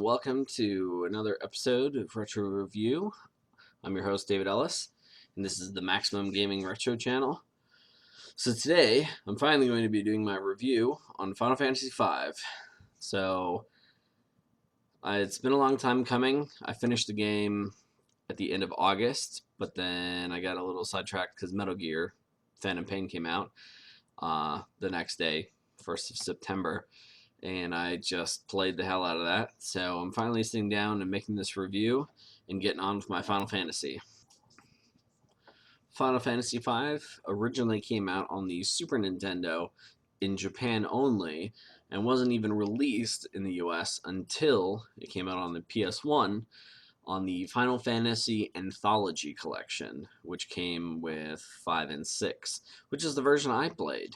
welcome to another episode of Retro Review. I'm your host, David Ellis, and this is the Maximum Gaming Retro channel. So today, I'm finally going to be doing my review on Final Fantasy V. It's been a long time coming. I finished the game at the end of August, but then I got a little sidetracked because Metal Gear Phantom Pain came out the next day, 1st of September. And I just played the hell out of that. So I'm finally sitting down and making this review and getting on with my Final Fantasy. Final Fantasy V originally came out on the Super Nintendo in Japan only and wasn't even released in the US until it came out on the PS1 on the Final Fantasy Anthology Collection, which came with 5 and 6, which is the version I played.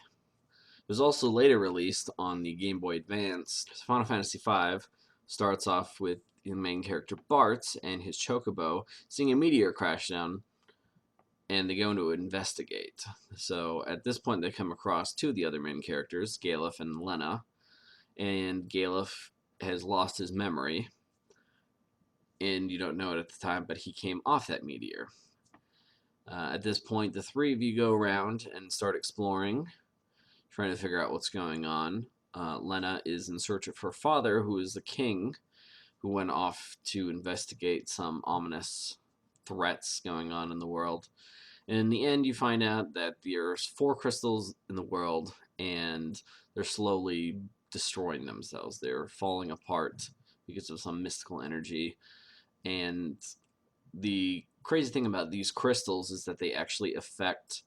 It was also later released on the Game Boy Advance. Final Fantasy V starts off with the main character Bart and his chocobo seeing a meteor crash down, and they go to investigate. So at this point, they come across two of the other main characters, Galuf and Lena, and Galuf has lost his memory, and you don't know it at the time, but he came off that meteor. At this point, the three of you go around and start exploring, trying to figure out what's going on. Lena is in search of her father, who is the king, who went off to investigate some ominous threats going on in the world. And in the end, you find out that there's 4 crystals in the world, and they're slowly destroying themselves. They're falling apart because of some mystical energy. And the crazy thing about these crystals is that they actually affect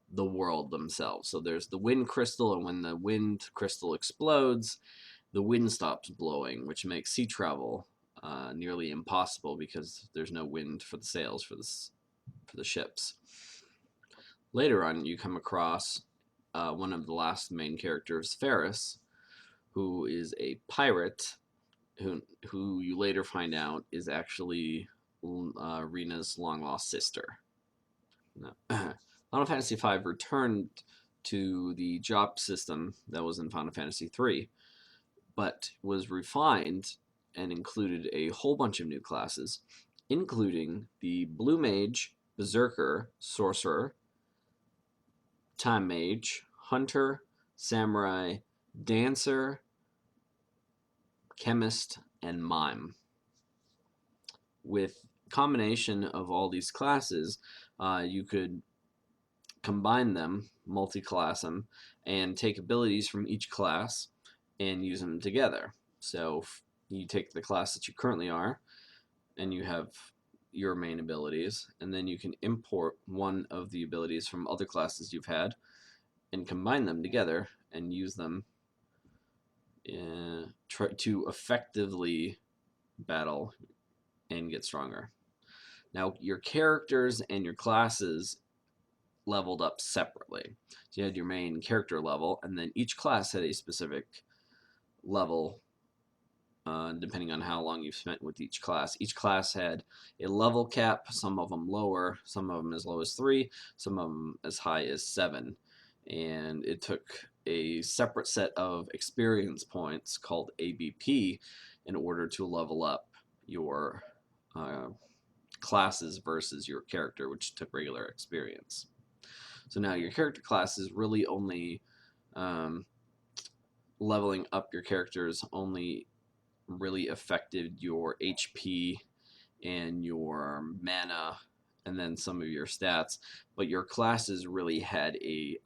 the world themselves. So there's the wind crystal, and when the wind crystal explodes, the wind stops blowing, which makes sea travel nearly impossible because there's no wind for the sails for the ships. Later on, you come across one of the last main characters, Ferris, who is a pirate, who you later find out is actually Rena's long-lost sister. Final Fantasy V returned to the job system that was in Final Fantasy III, but was refined and included a whole bunch of new classes, including the Blue Mage, Berserker, Sorcerer, Time Mage, Hunter, Samurai, Dancer, Chemist, and Mime. With combination of all these classes, you could combine them, multi-class them, and take abilities from each class and use them together. So you take the class that you currently are, and you have your main abilities, and then you can import one of the abilities from other classes you've had and combine them together and use them to effectively battle and get stronger. Now, your characters and your classes leveled up separately. So you had your main character level, and then each class had a specific level depending on how long you've spent with each class. Each class had a level cap, some of them lower, some of them as low as 3, some of them as high as 7. And it took a separate set of experience points called ABP in order to level up your classes versus your character, which took regular experience. So now your character class is really only leveling up your characters only really affected your HP and your mana and then some of your stats, but your classes really had a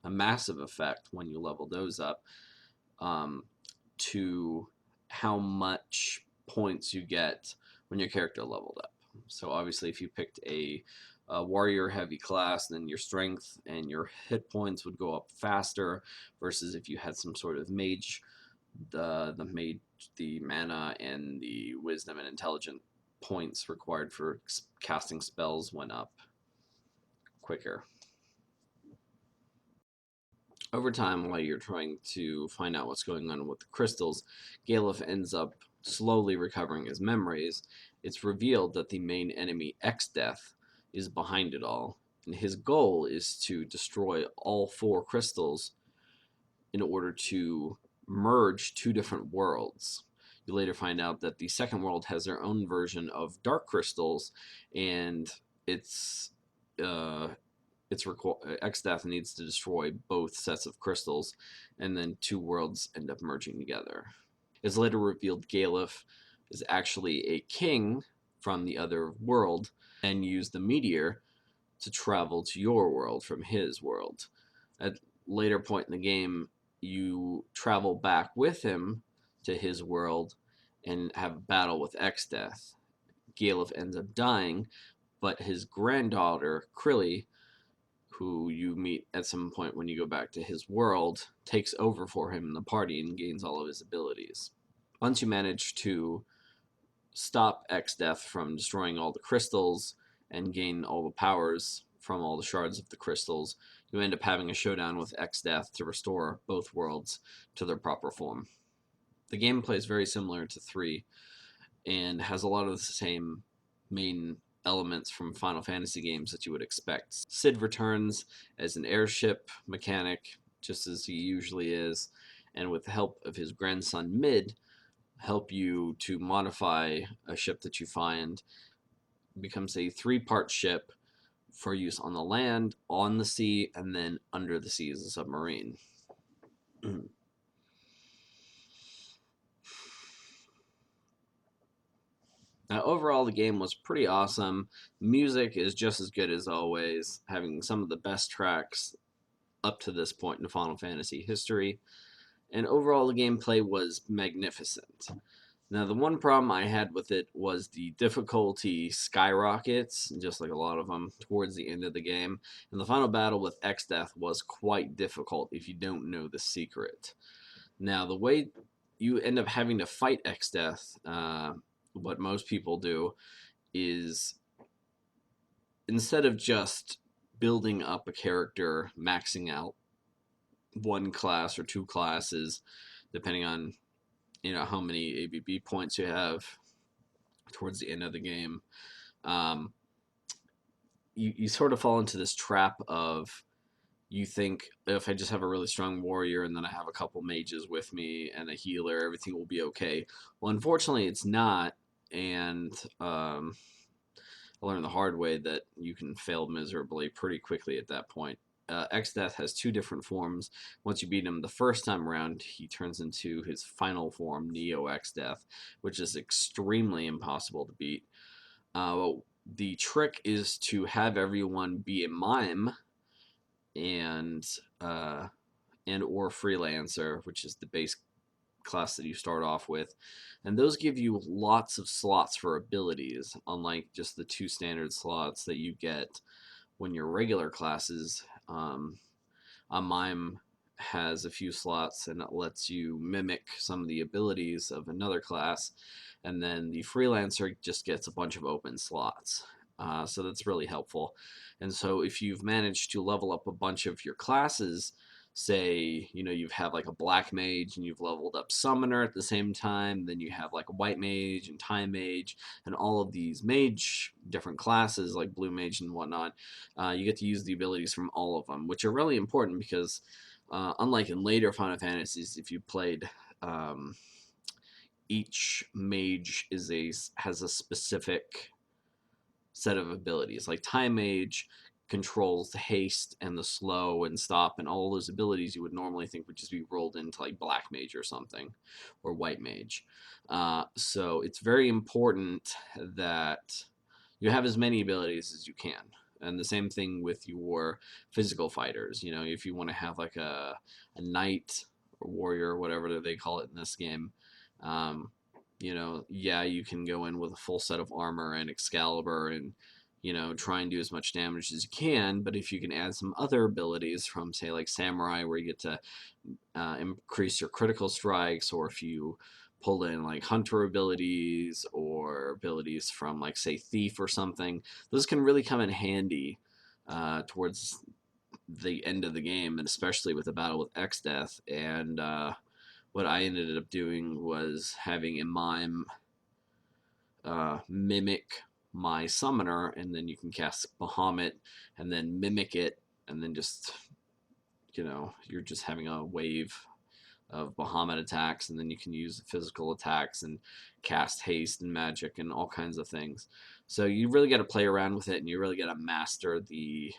massive effect when you level those up to how much points you get when your character leveled up. So obviously if you picked a warrior heavy class, then your strength and your hit points would go up faster versus if you had some sort of mage, the mana and the wisdom and intelligence points required for casting spells went up quicker. Over time, while you're trying to find out what's going on with the crystals, Galuf ends up slowly recovering his memories. It's revealed that the main enemy, X-Death, is behind it all, and his goal is to destroy all 4 crystals in order to merge 2 different worlds. you later find out that the second world has their own version of dark crystals, and it's Exdeath needs to destroy both sets of crystals, and then two worlds end up merging together. It's later revealed Galef is actually a king from the other world and used the meteor to travel to your world from his world. At a later point in the game, you travel back with him to his world and have a battle with Exdeath. Galef ends up dying, but his granddaughter, Krilly, who you meet at some point when you go back to his world, takes over for him in the party and gains all of his abilities. Once you manage to stop Exdeath from destroying all the crystals and gain all the powers from all the shards of the crystals, you end up having a showdown with Exdeath to restore both worlds to their proper form. The gameplay is very similar to 3 and has a lot of the same main elements from Final Fantasy games that you would expect. Cid returns as an airship mechanic, just as he usually is, and with the help of his grandson Mid, help you to modify a ship that you find. It becomes a 3-part ship for use on the land, on the sea, and then under the sea as a submarine. Now, overall, the game was pretty awesome. Music is just as good as always, having some of the best tracks up to this point in Final Fantasy history. And overall, the gameplay was magnificent. Now, the one problem I had with it was the difficulty skyrockets, just like a lot of them, towards the end of the game. And the final battle with Exdeath was quite difficult if you don't know the secret. Now, the way you end up having to fight Exdeath, what most people do, is instead of just building up a character, maxing out one class or two classes, depending on how many ABB points you have towards the end of the game, you sort of fall into this trap of, you think, if I just have a really strong warrior and then I have a couple mages with me and a healer, everything will be okay. Well, unfortunately, it's not, and I learned the hard way that you can fail miserably pretty quickly at that point. Exdeath has two different forms. Once you beat him the first time around, he turns into his final form, Neo Exdeath, which is extremely impossible to beat. The trick is to have everyone be a mime and or freelancer, which is the base class that you start off with, and those give you lots of slots for abilities, unlike just the 2 standard slots that you get when your regular classes. A mime has a few slots and it lets you mimic some of the abilities of another class, and then the freelancer just gets a bunch of open slots. So that's really helpful. And so if you've managed to level up a bunch of your classes, say, you've had like a black mage and you've leveled up summoner at the same time, then you have like a white mage and time mage and all of these mage different classes like blue mage and whatnot, you get to use the abilities from all of them, which are really important because unlike in later Final Fantasies, if you played, each mage has a specific set of abilities. Like Time Mage controls the haste and the slow and stop and all those abilities you would normally think would just be rolled into like Black Mage or something, or White Mage. So it's very important that you have as many abilities as you can. And the same thing with your physical fighters. If you want to have like a knight or warrior or whatever they call it in this game, you can go in with a full set of armor and Excalibur and, try and do as much damage as you can. But if you can add some other abilities from, say, like Samurai, where you get to increase your critical strikes, or if you pull in like hunter abilities or abilities from, like, say, Thief or something, those can really come in handy towards the end of the game, and especially with the battle with Exdeath. And what I ended up doing was having a mime mimic my summoner, and then you can cast Bahamut and then mimic it, and then just, you're just having a wave of Bahamut attacks, and then you can use physical attacks and cast haste and magic and all kinds of things. So you really got to play around with it, and you really got to master the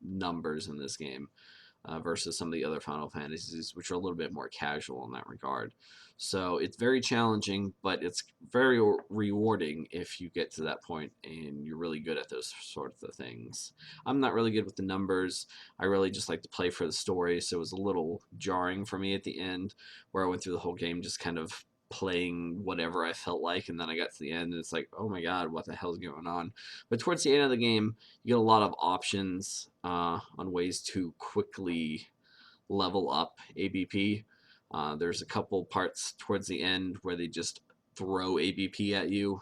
numbers in this game versus some of the other Final Fantasies, which are a little bit more casual in that regard. So it's very challenging, but it's very rewarding if you get to that point and you're really good at those sorts of things. I'm not really good with the numbers. I really just like to play for the story, so it was a little jarring for me at the end, where I went through the whole game just kind of playing whatever I felt like, and then I got to the end and it's like, oh my god, what the hell's going on? But towards the end of the game, you get a lot of options on ways to quickly level up ABP. There's a couple parts towards the end where they just throw ABP at you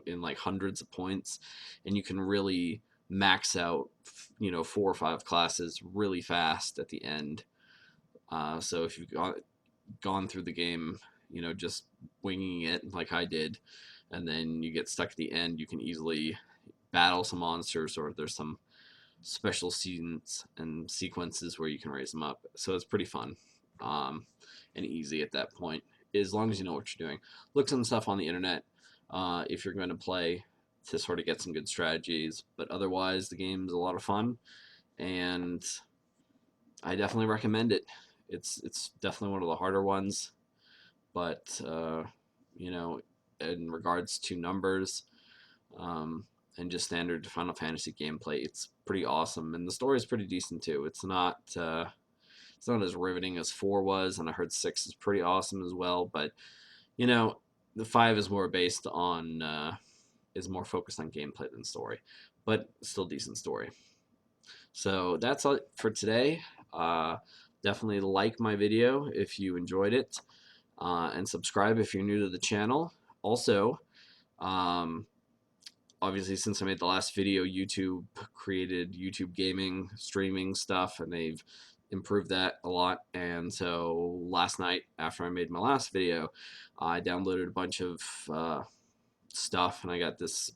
in like hundreds of points, and you can really max out, 4 or 5 classes really fast at the end. So if you've gone through the game, just winging it like I did, and then you get stuck at the end, you can easily battle some monsters, or there's some special scenes and sequences where you can raise them up. So it's pretty fun and easy at that point, as long as you know what you're doing. Look some stuff on the internet if you're going to play to sort of get some good strategies. But otherwise, the game's a lot of fun, and I definitely recommend it. It's definitely one of the harder ones, but in regards to numbers, and just standard Final Fantasy gameplay, it's pretty awesome, and the story is pretty decent too. It's not as riveting as 4 was, and I heard 6 is pretty awesome as well. But the 5 is more based on is more focused on gameplay than story, but still decent story. So that's all for today. Definitely like my video if you enjoyed it, and subscribe if you're new to the channel. Also, obviously, since I made the last video, YouTube created YouTube gaming streaming stuff, and they've improved that a lot. And so last night, after I made my last video, I downloaded a bunch of stuff, and I got this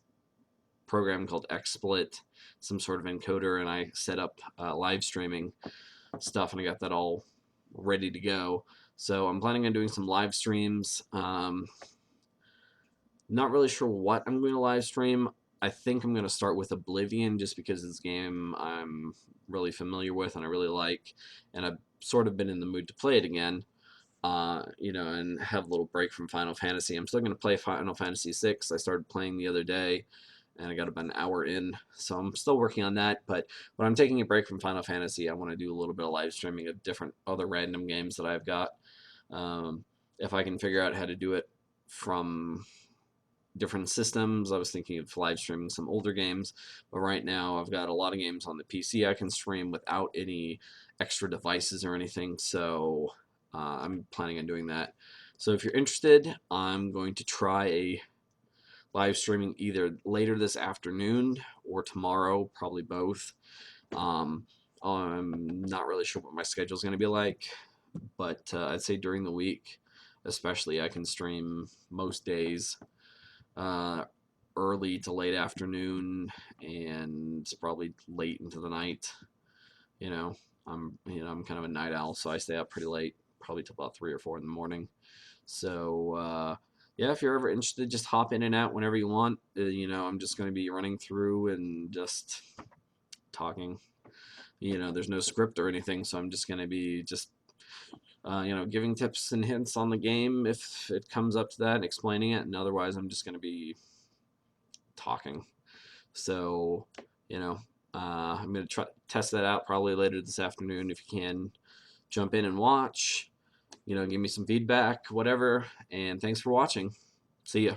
program called XSplit, some sort of encoder, and I set up live streaming stuff, and I got that all ready to go. So I'm planning on doing some live streams. Not really sure what I'm going to live stream. I think I'm going to start with Oblivion, just because it's a game I'm really familiar with and I really like, and I've sort of been in the mood to play it again, and have a little break from Final Fantasy. I'm still going to play Final Fantasy VI. I started playing the other day, and I got about an hour in, so I'm still working on that. But when I'm taking a break from Final Fantasy, I want to do a little bit of live streaming of different other random games that I've got. If I can figure out how to do it from different systems, I was thinking of live streaming some older games, but right now I've got a lot of games on the PC I can stream without any extra devices or anything, so I'm planning on doing that. So if you're interested, I'm going to try a live streaming either later this afternoon or tomorrow, probably both. I'm not really sure what my schedule is going to be like, but I'd say during the week, especially, I can stream most days, early to late afternoon, and probably late into the night. I'm kind of a night owl, so I stay up pretty late, probably till about 3 or 4 in the morning. So yeah, if you're ever interested, just hop in and out whenever you want. I'm just going to be running through and just talking. There's no script or anything, so I'm just going to be giving tips and hints on the game if it comes up to that, and explaining it, and otherwise I'm just going to be talking. So, I'm going to try test that out probably later this afternoon. If you can jump in and watch, give me some feedback, whatever, and thanks for watching. See ya.